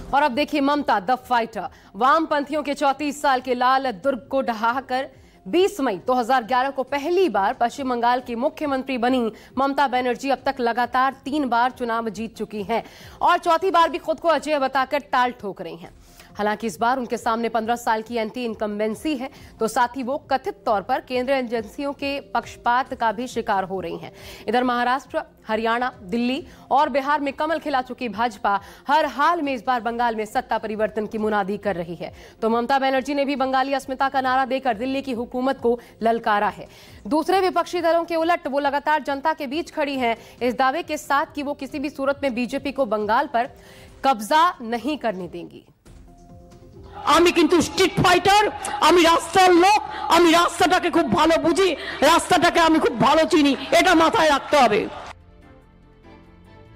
और अब देखिए ममता द फाइटर। वामपंथियों के 34 साल के लाल दुर्ग को ढहाकर 20 मई 2011 को पहली बार पश्चिम बंगाल की मुख्यमंत्री बनी ममता बनर्जी अब तक लगातार 3 बार चुनाव जीत चुकी हैं और चौथी बार भी खुद को अजय बताकर ताल ठोक रही हैं। हालांकि इस बार उनके सामने 15 साल की एंटी इनकम्बेंसी है, तो साथ ही वो कथित तौर पर केंद्रीय एजेंसियों के पक्षपात का भी शिकार हो रही हैं। इधर महाराष्ट्र, हरियाणा, दिल्ली और बिहार में कमल खिला चुकी भाजपा हर हाल में इस बार बंगाल में सत्ता परिवर्तन की मुनादी कर रही है। तो ममता बनर्जी ने भी बंगाली अस्मिता का नारा देकर दिल्ली की हुकूमत को ललकारा है। दूसरे विपक्षी दलों के उलट वो लगातार जनता के बीच खड़ी हैं इस दावे के साथ कि वो किसी भी सूरत में बीजेपी को बंगाल पर कब्जा नहीं करने देंगी। আমি কিন্তু স্ট্রিট ফাইটার, আমি রাস্তার লোক, আমি রাস্তাটাকে খুব ভালো বুঝি, রাস্তাটাকে আমি খুব ভালো চিনি, এটা মাথায় রাখতে হবে।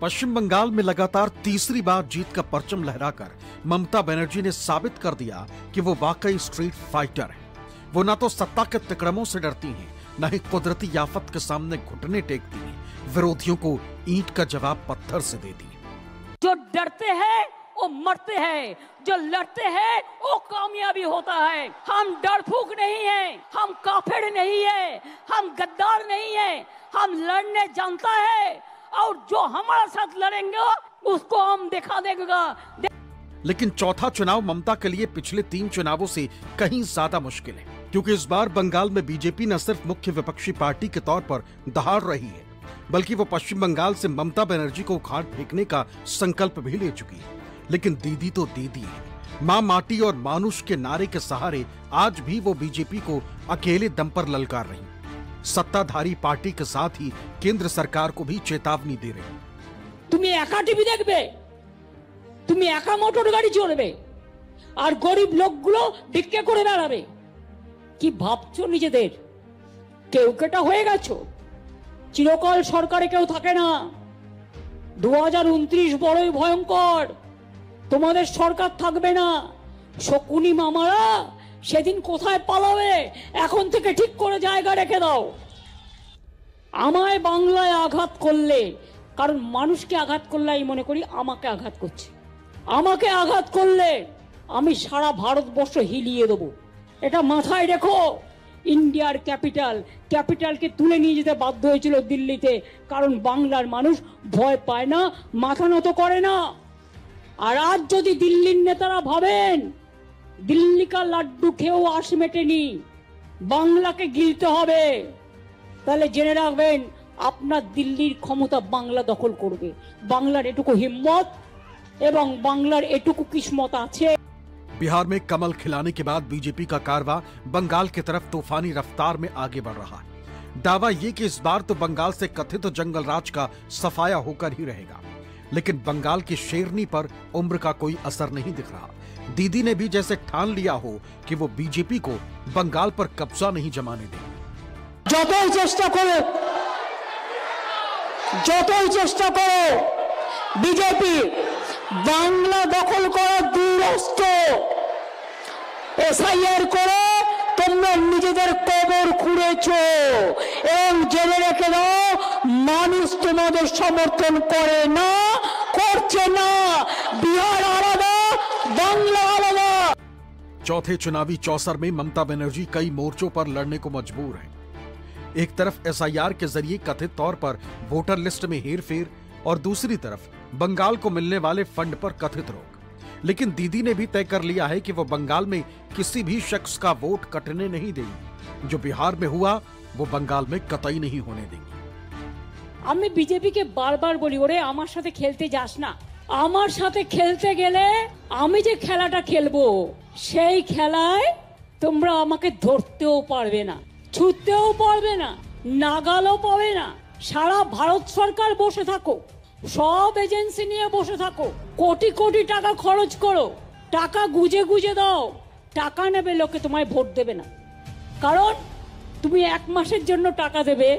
पश्चिम बंगाल में लगातार तीसरी बार जीत का परचम लहराकर ममता बनर्जी ने साबित कर दिया कि वो वाकई स्ट्रीट फाइटर है। वो ना तो सत्ता के तिकड़मों से डरती हैं, न ही कुदरती आफत के सामने घुटने टेकती हैं, विरोधियों को ईंट का जवाब पत्थर से देती हैं। जो डरते हैं वो मरते हैं, जो लड़ते हैं वो कामयाबी होता है। हम डरफूक नहीं हैं, हम काफिर नहीं हैं, हम गद्दार नहीं हैं, हम लड़ने जानता है और जो हमारे साथ लड़ेंगे उसको हम दिखा देगा। लेकिन चौथा चुनाव ममता के लिए पिछले 3 चुनावों से कहीं ज्यादा मुश्किल है, क्योंकि इस बार बंगाल में बीजेपी न सिर्फ मुख्य विपक्षी पार्टी के तौर पर दहाड़ रही है, बल्कि वो पश्चिम बंगाल से ममता बनर्जी को उखाड़ फेंकने का संकल्प भी ले चुकी है। लेकिन दीदी तो दीदी है। मां माटी और मानुष के नारे के सहारे आज भी वो बीजेपी को अकेले दम पर ललकार रही। सत्ताधारी पार्टी के साथ ही केंद्र सरकार को भी चेतावनी दे रही। তুমি একা টিভি দেখবে, তুমি একা মোটর গাড়ি চড়বে আর গরিব লোকগুলো ভিক্ষা করে বেড়াবে, কি ভাবছো নিজেদের? কেউ কেটা হয়ে গেছো, চিরকাল সরকারে কেউ থাকে না। 2029 বড়ই ভয়ঙ্কর, তোমাদের সরকার থাকবে না। শকুনি মামারা সেদিন কোথায় পালাবে, এখন থেকে ঠিক করে জায়গা রেখে দাও। আমায় বাংলায় আঘাত করলে, কারণ মানুষকে আঘাত করলে আমি মনে করি আমাকে আঘাত করছে, আমাকে আঘাত করলে আমি সারা ভারতবর্ষ হিলিয়ে দেবো, এটা মাথায় রেখো। ইন্ডিয়ার ক্যাপিটালকে তুলে নিয়ে যেতে বাধ্য হয়েছিল দিল্লিতে, কারণ বাংলার মানুষ ভয় পায় না, মাথা নত করে না। আর আজ যদি দিল্লির নেতারা ভাবেন দিল্লি কা লাড্ডু খেয়েও আশ মেটেনি, বাংলাকে গিলতে হবে, তাহলে জেনে রাখবেন আপনার দিল্লির ক্ষমতা বাংলা দখল করবে। বাংলার এটুকু হিম্মত এবং বাংলার এটুকু কিসমত আছে। बिहार में कमल खिलाने के बाद बीजेपी का कारवां बंगाल की तरफ तूफानी रफ्तार में आगे बढ़ रहा है। दावा ये कि इस बार तो बंगाल से कथित जंगल राज का सफाया होकर ही रहेगा, लेकिन बंगाल की शेरनी पर उम्र का कोई असर नहीं दिख रहा। दीदी ने भी जैसे ठान लिया हो कि वो बीजेपी को बंगाल पर कब्जा नहीं जमाने देंगे। যতই চেষ্টা করো বিজেপি বাংলা দখল করার দুরস্ত এসআইআর করে তোমরা নিজেদের কবর খুঁড়েছো এবং জেনে রেখে দাও মানুষ তোমাদের সমর্থন করে না, করছে না। বিহার আলাদা, বাংলা আলাদা। चौथे चुनावी चौसर में ममता बनर्जी कई मोर्चों पर लड़ने को मजबूर है। एक तरफ एसआईआर के जरिए कथित तौर पर वोटर लिस्ट में हेरफेर और दूसरी तरफ बंगाल को मिलने वाले फंड पर कथित रोक। लेकिन दीदी ने भी तय कर लिया है कि वो बंगाल में किसी भी शख्स का वोट कटने नहीं देंगी। जो बिहार में हुआ वो बंगाल में कतई नहीं होने देंगी। আমি বিজেপিকে বারবার বলি, ওরে আমার সাথে খেলতে যাস না। আমার সাথে খেলতে গেলে আমি যে খেলাটা খেলবো সেই খেলায় তোমরা আমাকে ধরতেও পারবে না, ছুটতেও পারবে না, নাগালও পাবে না। সারা ভারত সরকার বসে থাকো, সব এজেন্সি নিয়ে বসে থাকো, কোটি কোটি টাকা খরচ করো, টাকা গুজে গুজে দাও, টাকা নেবে লোকে, তোমায় ভোট দেবে না। কারণ তুমি 1 মাসের জন্য টাকা দেবে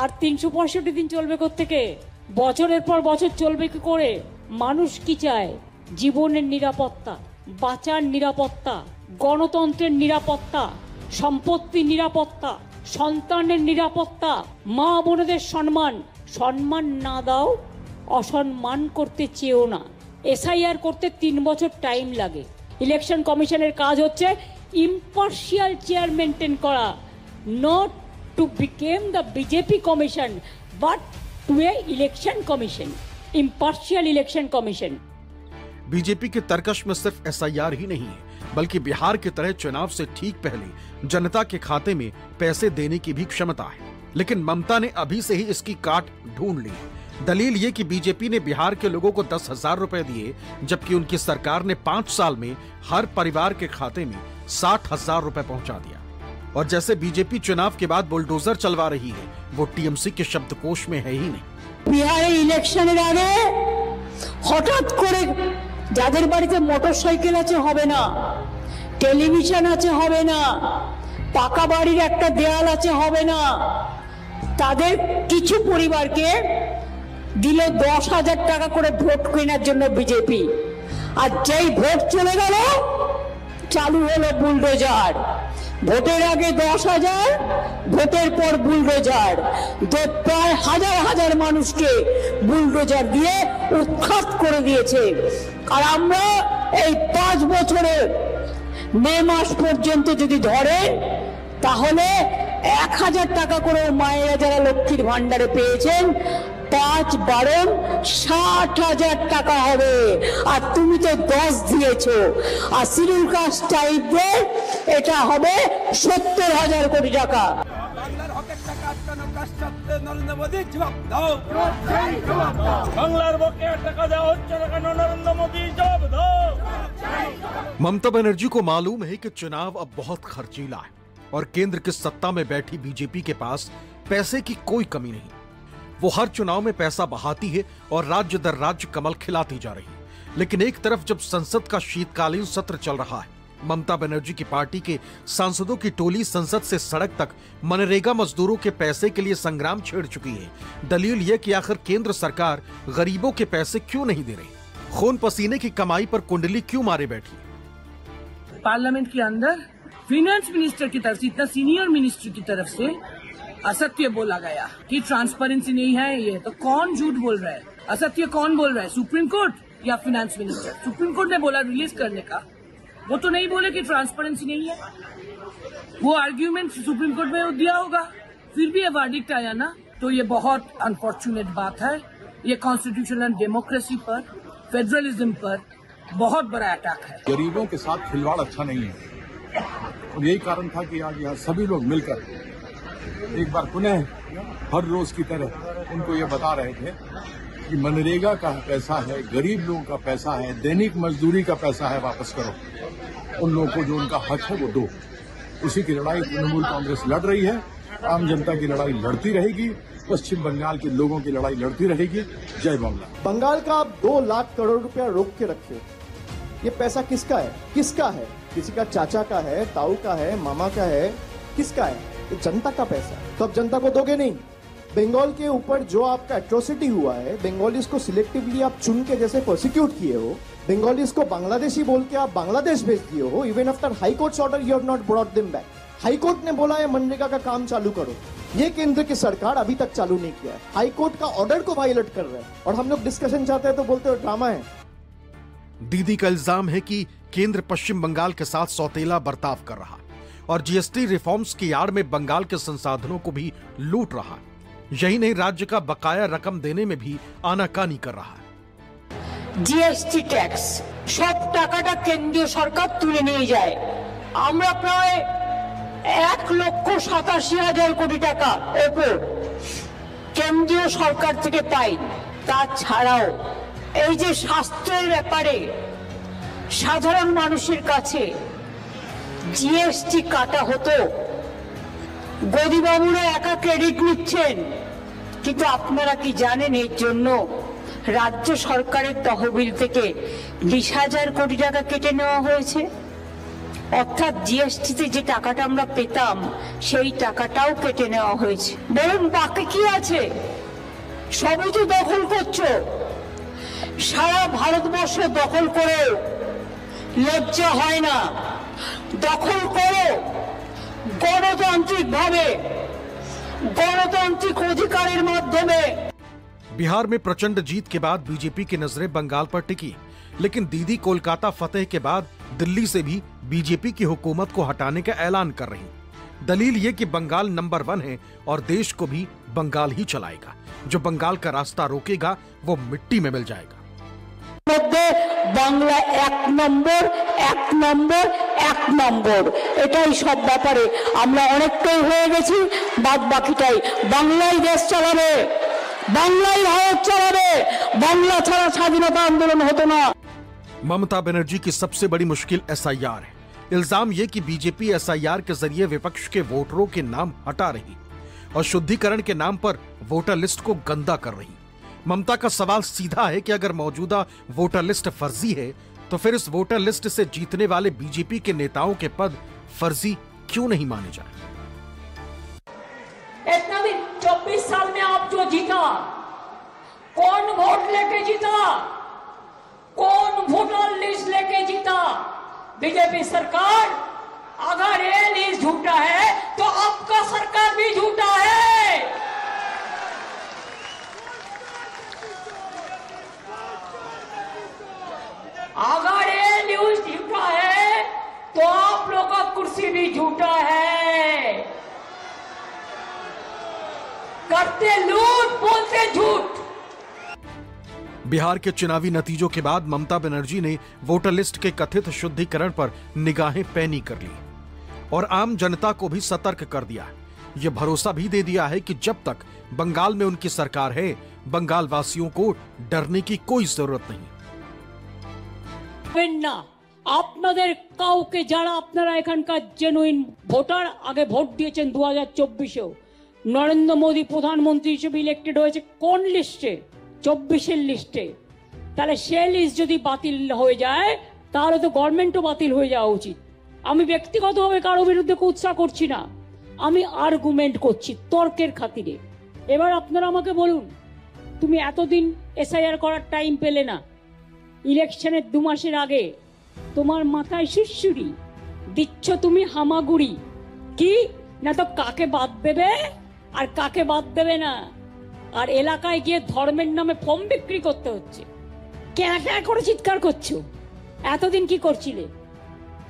আর 365 দিন চলবে কোত্থেকে? বছরের পর বছর চলবে কি করে? মানুষ কি চায়? জীবনের নিরাপত্তা, বাঁচার নিরাপত্তা, গণতন্ত্রের নিরাপত্তা, সম্পত্তির নিরাপত্তা, সন্তানের নিরাপত্তা, মা বোনেদের সম্মান। সম্মান না দাও, অসম্মান করতে চেয়েও না। এসআইআর করতে 3 বছর টাইম লাগে। ইলেকশন কমিশনের কাজ হচ্ছে ইম্পার্শিয়াল চেয়ার মেনটেন করা, not to become the BJP commission but to a election commission, impartial election commission. BJP के तर्कश में सिर्फ एसआईआर ही नहीं है, बल्कि बिहार की तरह चुनाव से ठीक पहले जनता के खाते में पैसे देने की भी क्षमता है। लेकिन ममता ने अभी से ही इसकी काट ढूंढ ली है। दलील ये कि बीजेपी ने बिहार के लोगों को 10,000 रुपए दिए, जबकि उनकी सरकार ने 5 साल में हर परिवार के खाते में 60,000 रुपए पहुंचा दिया। और जैसे बीजेपी चुनाव के बाद बुलडोजर चलवा रही है, वो टीएमसी के शब्दकोश में है ही नहीं। बिहारे इलेक्शনের আগে হঠাৎ করে যাদের বাড়িতে মোটরসাইকেল আছে হবে না, টেলিভিশন আছে হবে না, পাকা বাড়ির একটা দেয়াল আছে হবে না, তাদের কিছু পরিবারকে দিল 10,000 টাকা করে ভোট কেনার জন্য বিজেপি। আর যেই ভোট চলে গেল চালু হলো বুলডোজার। ভোটের আগে 10,000, ভোটের পর বুলডোজার। তো প্রায় হাজার হাজার মানুষকে বুলডোজার দিয়ে উৎখাত করে দিয়েছে। আর আমরা এই 5 বছরে মে মাস পর্যন্ত যদি ধরেন তাহলে 1,000 টাকা করে মায়েরা যারা লক্ষ্মীর ভান্ডারে পেয়েছেন 5 বারণ 60,000 টাকা হবে। আর তুমি তো 10 দিয়েছো। আর শিডিউল কাস্ট টাইপদের এটা হবে 70,000 কোটি টাকা। বাংলার হকের টাকা আটকানো কাজ করতে নরেন্দ্র মোদী জবাব দাও। বাংলার বকেয়া টাকা দেওয়া হচ্ছে না কেন? নরেন্দ্র মোদী জবাব দাও। ममता बनर्जी को मालूम है कि चुनाव अब बहुत खर्चीला है और केंद्र की सत्ता में बैठी बीजेपी के पास पैसे की कोई कमी नहीं। वो हर चुनाव में पैसा बहाती है और राज्य दर राज्य कमल खिलाती जा रही है। लेकिन एक तरफ जब संसद का शीतकालीन सत्र चल रहा है, ममता बनर्जी की पार्टी के सांसदों की टोली संसद से सड़क तक मनरेगा मजदूरों के पैसे के लिए संग्राम छेड़ चुकी है। दलील यह कि आखिर केंद्र सरकार गरीबों के पैसे क्यों नहीं दे रही, खून पसीने की कमाई पर कुंडली क्यों मारे बैठी। पार्लियामेंट के अंदर फाइनेंस मिनिस्टर की तरफ से, इतना सीनियर मिनिस्टर की तरफ से असत्य बोला गया कि ट्रांसपेरेंसी नहीं है। ये तो कौन झूठ बोल रहा है? असत्य कौन बोल रहा है, सुप्रीम कोर्ट या फाइनेंस मिनिस्टर? सुप्रीम कोर्ट ने बोला रिलीज करने का, वो तो नहीं बोले कि ट्रांसपेरेंसी नहीं है। वो आर्ग्यूमेंट सुप्रीम कोर्ट में दिया होगा, फिर भी ये वर्डिक्ट आया ना, तो ये बहुत अनफॉर्चुनेट बात है। ये कॉन्स्टिट्यूशनल डेमोक्रेसी पर, फेडरलिज्म पर बहुत बड़ा अटैक है। गरीबों के साथ खिलवाड़ अच्छा नहीं है और यही कारण था कि आज यहाँ सभी लोग मिलकर एक बार पुनः हर रोज की तरह उनको ये बता रहे थे कि मनरेगा का पैसा है, गरीब लोगों का पैसा है, दैनिक मजदूरी का पैसा है, वापस करो। उन लोगों को जो उनका हक है वो दो। उसी की लड़ाई तृणमूल कांग्रेस लड़ रही है। आम जनता की लड़ाई लड़ती रहेगी, पश्चिम बंगाल के लोगों की लड़ाई लड़ती रहेगी। जय बांग्ला। बंगाल का आप 2 लाख करोड़ रुपया रोक के रखे, ये पैसा किसका है? किसका है? किसी का चाचा का है, ताऊ का है, मामा का है, किसका है? ये जनता का पैसा। तो अब जनता को दोगे नहीं। बंगाल के ऊपर जो आपका एट्रोसिटी हुआ है, बंगालीज को सिलेक्टिवली आप चुन के जैसे प्रोसिक्यूट किए हो, बंगालीज को बांग्लादेशी बोल के आप बांग्लादेश भेज दिए हो। Even after high court order you have not brought them back. High court ने बोला है मनरेगा का काम चालू करो, ये केंद्र की सरकार अभी तक चालू नहीं किया है। हाई कोर्ट का ऑर्डर को वायलेट कर रहे हैं और हम लोग डिस्कशन चाहते हैं तो बोलते हो ड्रामा है। दीदी का इल्जाम है कि केंद्र पश्चिम बंगाल के साथ सौतेला बर्ताव कर रहा है और जीएसटी रिफॉर्म्स की आड़ में बंगाल के संसाधनों को भी लूट रहा है। यही नहीं, राज्य का बकाया रकम देने में भी आनाकानी कर रहा है। জিএসটি ট্যাক্স সব টাকাটা কেন্দ্রীয় সরকার তুলে নিয়ে যায়। আমরা প্রায় 1,87,000 কোটি টাকা ওপর কেন্দ্রীয় সরকার থেকে পাই। তাছাড়াও এই যে স্বাস্থ্যের ব্যাপারে সাধারণ মানুষের কাছে জিএসটি কাটা হতো, গদিবাবুরা একা ক্রেডিট নিচ্ছেন, কিন্তু আপনারা কি জানেন এর জন্য রাজ্য সরকারের তহবিল থেকে 20,000 কোটি টাকা কেটে নেওয়া হয়েছে। অর্থাৎ জিএসটিতে যে টাকাটা আমরা পেতাম সেই টাকাটাও কেটে নেওয়া হয়েছে। বলুন বাকি কি আছে? সবই তো দখল করছো। সারা ভারতবর্ষ দখল করে লজ্জা হয় না? দখল করো গণতান্ত্রিক ভাবে, গণতান্ত্রিক অধিকারের মাধ্যমে। बिहार में प्रचंड जीत के बाद बीजेपी की नजरें बंगाल पर टिकी। लेकिन दीदी कोलकाता फतेह के बाद दिल्ली से भी बीजेपी की हुकूमत को हटाने का ऐलान कर रही। दलील ये कि बंगाल नंबर 1 है और देश को भी बंगाल ही चलाएगा। जो बंगाल का रास्ता रोकेगा वो मिट्टी में मिल जाएगा। বাংলা এক নম্বর এটাই সব ব্যাপারে আমরা অনেকটাই হয়ে গেছি। বাদ বাকিটাই বাংলাই দেশ চালাবে, বাংলাই ভারত চালাবে, বাংলা ছাড়া স্বাধীনতা আন্দোলন হতো না। ममता बनर्जी की सबसे बड़ी मुश्किल एसआईआर है। इल्जाम ये कि बीजेपी एसआईआर के जरिए विपक्ष के वोटरों के नाम हटा रही और शुद्धिकरण के नाम पर वोटर लिस्ट को गंदा कर रही। ममता का सवाल सीधा है कि अगर मौजूदा वोटर लिस्ट फर्जी है तो फिर इस वोटर लिस्ट से जीतने वाले बीजेपी के नेताओं के पद फर्जी क्यों नहीं माने जाए। इतना दिन 24 साल में आप जो जीता, कौन वोट लेके जीता, कौन वोटर लिस्ट लेके जीता? बीजेपी सरकार। अगर ये लिस्ट झूठा है तो आपका सरकार भी झूठा है। अगर ये न्यूज झूठा है तो आप लोग का कुर्सी भी झूठा है। करते लूट, बोलते झूठ। बिहार के चुनावी नतीजों के बाद ममता बनर्जी ने वोटर लिस्ट के कथित शुद्धिकरण पर निगाहें पैनी कर ली और आम जनता को भी सतर्क कर दिया। यह भरोसा भी दे दिया है कि जब तक बंगाल में उनकी सरकार है, बंगाल वासियों को डरने की कोई जरूरत नहीं। না আপনাদের কাউকে যারা আপনারা এখানকার জেনুইন ভোটার আগে ভোট দিয়েছেন 2024-এও, নরেন্দ্র মোদী প্রধানমন্ত্রী হিসেবে ইলেক্টেড হয়েছে কোন লিস্টে? 24-এর লিস্টে। তাহলে সেই লিস্ট যদি বাতিল হয়ে যায় তাহলে তো গভর্নমেন্টও বাতিল হয়ে যাওয়া উচিত। আমি ব্যক্তিগতভাবে কারো বিরুদ্ধে কুৎসা করছি না, আমি আর্গুমেন্ট করছি তর্কের খাতিরে। এবার আপনারা আমাকে বলুন, তুমি এতদিন এসআইআর করার টাইম পেলে না, ইলেকশনের 2 মাসের আগে তোমার মাথায় সুরসুরি দিচ্ছ তুমি হামাগুড়ি কি না, তো কাকে বাদ দেবে আর কাকে বাদ দেবে না, আর এলাকায় গিয়ে ধর্মের নামে ফর্ম বিক্রি করতে হচ্ছে। ক্যাঁ করে চিৎকার করছো। এতদিন কি করছিলে?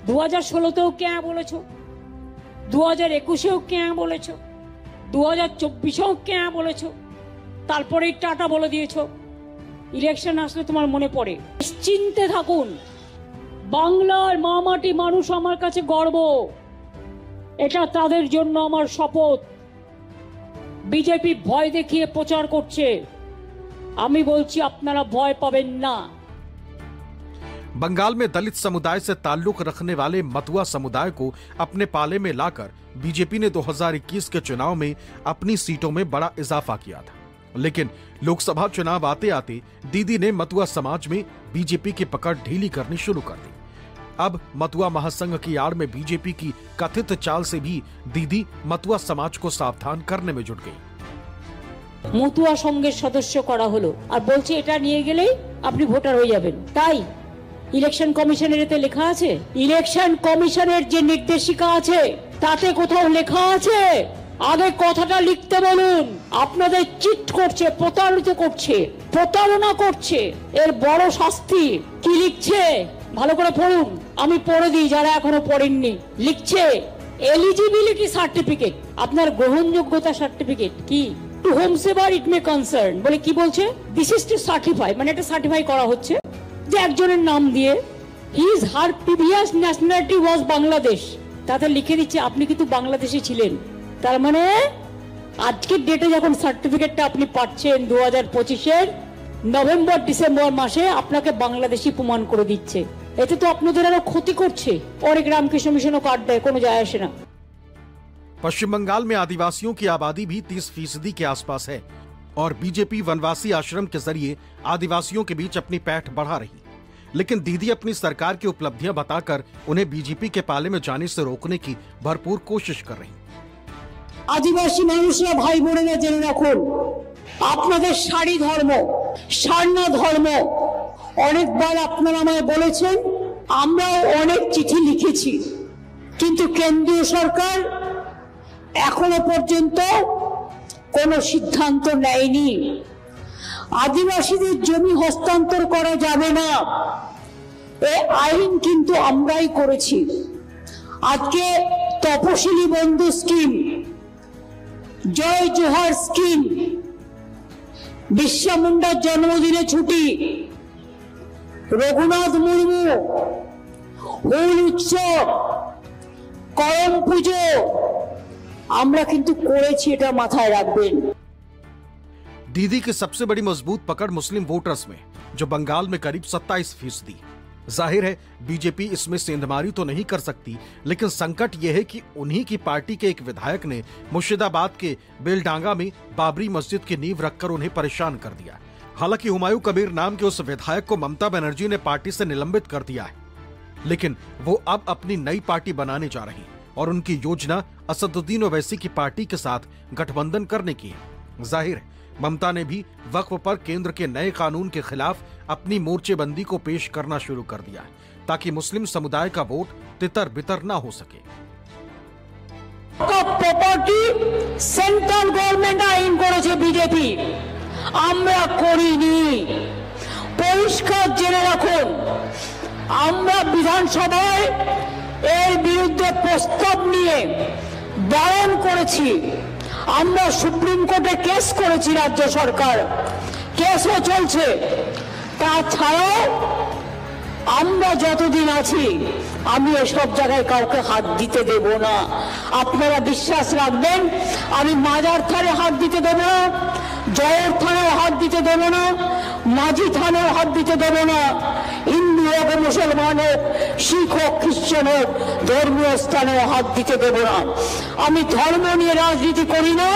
2016-তেও ক্যাঁ বলেছো, 2021-এও ক্যাঁ বলেছো, 2024-এও ক্যাঁ বলেছো, তারপরেই টাটা বলে দিয়েছো। ইলেকশন আসলে তোমার মনে পড়ে। নিশ্চিন্তে থাকুন, বাংলার মামাটি মানুষ আমার কাছে গর্ব, এটা তাদের জন্য আমার শপথ। বিজেপি ভয় দেখিয়ে প্রচার করছে, আমি বলছি আপনারা ভয় পাবেন না। बंगाल में दलित समुदाय से ताल्लुक रखने वाले मतुआ समुदाय को अपने पाले में लाकर बीजेपी ने 2021 के चुनाव में अपनी सीटों में बड़ा इजाफा किया था। लेकिन लोकसभा चुनाव आते आते दीदी ने मतुआ समाज में बीजेपी की पकड़ ढीली करनी शुरू कर दी। अब मतुआ महासंघ की आड़ में बीजेपी की कथित चाल से भी दीदी मतुआ समाज को सावधान करने में जुट गई। মতুয়া সংঘের সদস্য করা হলো আর বলছে এটা নিয়ে গেলেই আপনি ভোটার হয়ে যাবেন। তাই ইলেকশন কমিশনের এতে লেখা আছে? ইলেকশন কমিশনের যে নির্দেশিকা আছে তাতে কোথাও লেখা আছে? আগে কথাটা লিখতে বলুন। আপনাদের চিট করছে, প্রতারিত করছে, প্রতারণা করছে, এর বড় শাস্তি কি লিখছে ভালো করে পড়ুন। আমি পড়ে দিই যারা এখনো পড়েননি। লিখছে এলিজিবিলিটি সার্টিফিকেট, আপনার গ্রহণযোগ্যতা সার্টিফিকেট কি, টু হোমসেভার ইট মে কনসার্ন বলে কি বলছে, দিস ইজ টু সার্টিফাই, মানে এটা সার্টিফাই করা হচ্ছে যে একজনের নাম দিয়ে হিজ হার প্রিভিয়াস ন্যাশনালিটি ওয়াজ বাংলাদেশ, তাতে লিখে দিচ্ছে আপনি কিন্তু বাংলাদেশে ছিলেন। তার মানে আজকের ডেটে যখন সার্টিফিকেটটা আপনি পাচ্ছেন 2025-এর নভেম্বর ডিসেম্বর মাসে আপনাকে বাংলাদেশি প্রমাণ করে দিচ্ছে। এতে তো আপনাদের আরো ক্ষতি করছে। অনেক রামকৃষ্ণ মিশনও কার্ড দেয়, কোনো যায় আসে না। पश्चिम बंगाल में आदिवासियों की आबादी भी 30% के आसपास है और बीजेपी वनवासी आश्रम के जरिए आदिवासियों के बीच अपनी पैठ बढ़ा रही। लेकिन दीदी अपनी सरकार की उपलब्धियां बताकर उन्हें बीजेपी के पाले में जाने से रोकने की भरपूर कोशिश कर रही। আদিবাসী মানুষরা ভাই বোনেরা জেনে রাখুন, আপনাদের সারি ধর্ম, সারনা ধর্ম অনেকবার আপনারা আমায় বলেছেন, আমরাও অনেক চিঠি লিখেছি, কিন্তু কেন্দ্রীয় সরকার এখনো পর্যন্ত কোনো সিদ্ধান্ত নেয়নি। আদিবাসীদের জমি হস্তান্তর করা যাবে না, এই আইন কিন্তু আমরাই করেছি। আজকে তপশিলি বন্ধু স্কিম, জয় জোহার স্কিম, বিরসা মুন্ডার জন্মদিনে ছুটি, রঘুনাথ মুর্মু, হুল উৎসব, করম পুজো আমরা কিন্তু করেছি, এটা মাথায় রাখবেন। दीदी की सबसे बड़ी मजबूत पकड़ मुस्लिम वोटर्स में, जो बंगाल में करीब 27%। जाहिर है बीजेपी इसमें सेंधमारी तो नहीं कर सकती, लेकिन संकट यह है कि उन्हीं की पार्टी के एक विधायक ने मुर्शिदाबाद के बेलडांगा में बाबरी मस्जिद की नींव रखकर उन्हें परेशान कर दिया। हालांकि हुमायूं कबीर नाम के उस विधायक को ममता बनर्जी ने पार्टी से निलंबित कर दिया है, लेकिन वो अब अपनी नई पार्टी बनाने जा रही और उनकी योजना असदुद्दीन ओवैसी की पार्टी के साथ गठबंधन करने की है। जाहिर है ममता ने भी वक्फ पर केंद्र के नए कानून के खिलाफ अपनी मोर्चेबंदी को पेश करना शुरू कर दिया है, ताकि मुस्लिम समुदाय का वोट तितर बितर ना हो सके। প্রপার্টি সেন্ট্রাল গভর্নমেন্ট আইন করেছে বিজেপি, আমরা করিনি। পরিষ্কার জেনে রাখুন, আমরা বিধানসভায় এর বিরুদ্ধে প্রস্তাব নিয়ে বারণ করেছি। আমরা সুপ্রিম কোর্টে কেস করেছি, রাজ্য সরকার কেসও চলছে। তাছাড়াও আমরা যতদিন আছি আমি এসব জায়গায় কাউকে হাত দিতে দেব না। আপনারা বিশ্বাস রাখবেন, আমি মাজার থানে হাত দিতে দেব না, জয়ের থানায় হাত দিতে দেব না, মাঝি থানায় হাত দিতে দেব না। হিন্দু হোক, মুসলমান হোক, শিখ হোক, খ্রিস্টান হোক, ধর্মীয় স্থানেও হাত দিতে দেব না। আমি ধর্ম নিয়ে রাজনীতি করি না,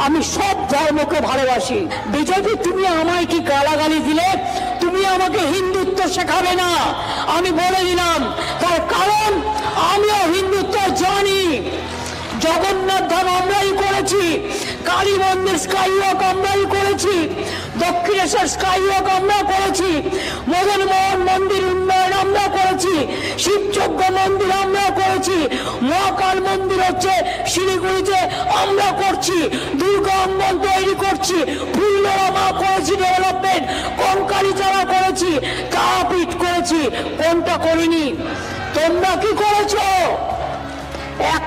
আমি সব ধর্মকে ভালোবাসি। বিজেপি তুমি আমায় কি গালাগালি দিলে তুমি আমাকে হিন্দুত্ব শেখাবে না, আমি বলে দিলাম। তার কারণ আমিও হিন্দুত্ব জানি। জগন্নাথ ধাম আমরাই করেছি, কালী মন্দির স্কাইওয়াক আমরাই করেছি, দক্ষিণেশ্বর স্কাইওয়াক আমরা করেছি, মদন মোহন মন্দির উন্নয়ন আমরা করেছি, শিবযজ্ঞ মন্দির আমরা করেছি, মহাকাল মন্দির হচ্ছে শিলিগুড়িতে আমরা করছি, দুর্গা অঙ্গন তৈরি করছি, ফুললরা মা করেছি ডেভেলপমেন্ট, কঙ্কালী চারা করেছি, তারাপীঠ করেছি। কোনটা করিনি? তোমরা কি করেছো? এক